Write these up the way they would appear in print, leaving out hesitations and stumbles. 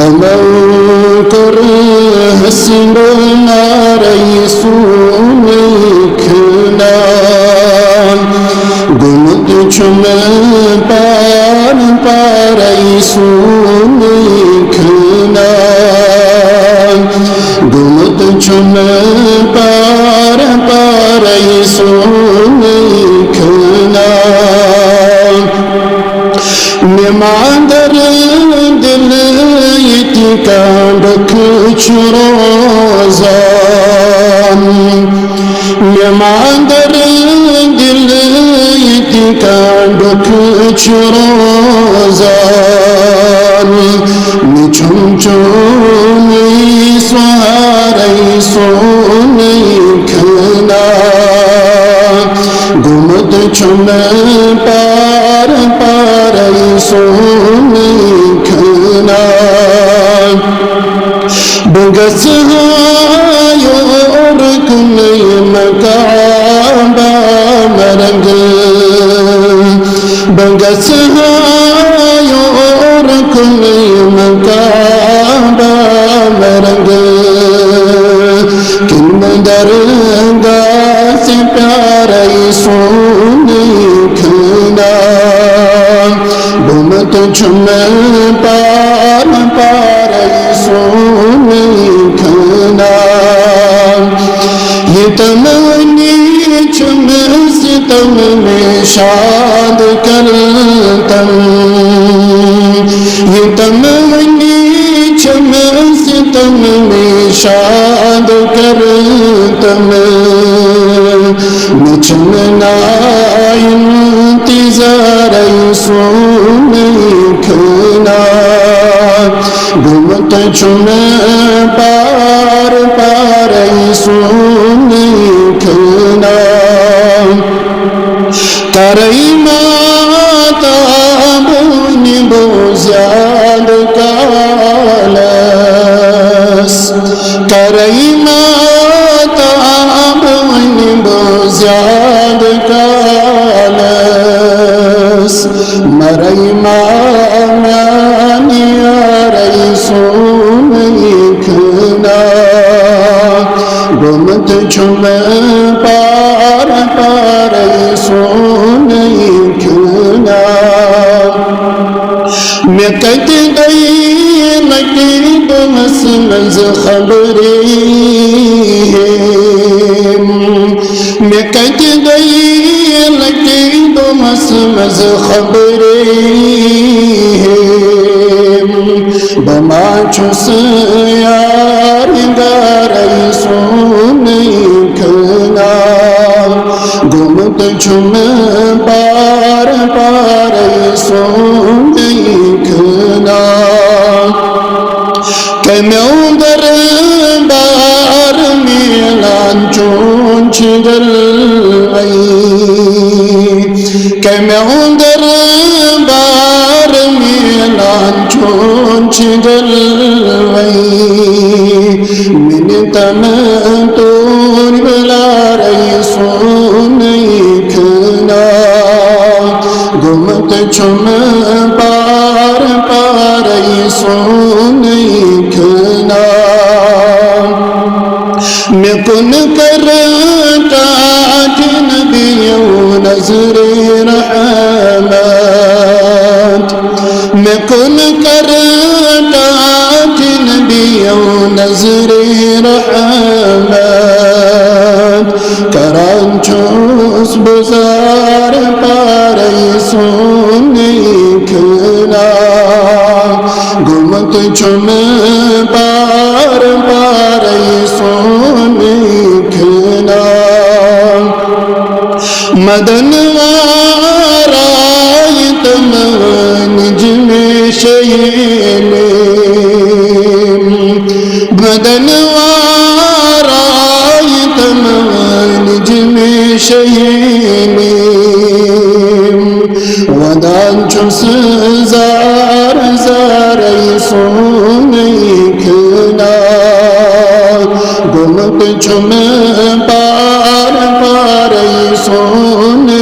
ومن كره اسمنا ريسونكنا قلت شم بار ريسونكنا قلت شم بار ريسونكنا نمادر دل يتكاد كشروزان نمادر دل يتكاد كشروزان نچم چوني سواري سوني كنا قمت چم پار ريسونكنا بغسها يوركم مكعبا مرنگ بغسها يوركم مكعبا مرنگ كن درگاہ سے پیارا ريسونكنا بمت چم پار ريسونكنا یہ تمنی چم ستم میں شاد کرتم یہ تمنی چم ستم میں شاد کرتم نچمنا انتظار ريسونكنا قمت چم پار ريسونكنا ترئی ماتا بونی بوزیاد کالس ترئی ماتا بونی بوزیاد کالس مرئی مامیانی ريسونكنا قمت چم پار ريسونكنا میں کہتی گئی لگی بمسمز خبری میں کہتی گئی لگی بمسمز خبری بما چس یار ريسونكنا قمت چم پار ريسونكنا كميو دربار ميلان چون چگل كميو دربار ميلان چون چگل من تمتون بلا ريسونكنا قمت چم پار ريسونكنا میں کن کرتا جنبی نظر رحمت میں کن کرتا جنبی نظر رحمت کرانچوس بزار پار ريسونكنا قمت چم پار ريسونكنا مدن وارایتم نجم شیئن مدن وارایتم نجم شیئن ودان چس زار ريسونكنا قمت چم پار ريسونكنا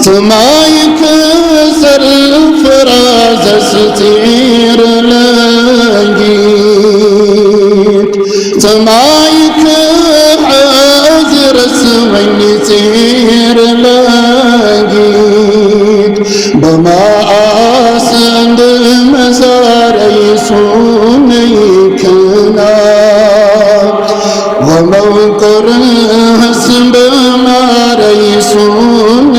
سمائك سرفراز نصير لقيت سمايك حازر سوين سير لقيت بما أسند مزار يسونيكنا وموقر حسب ما ريسونيكنا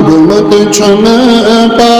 بمت چم پا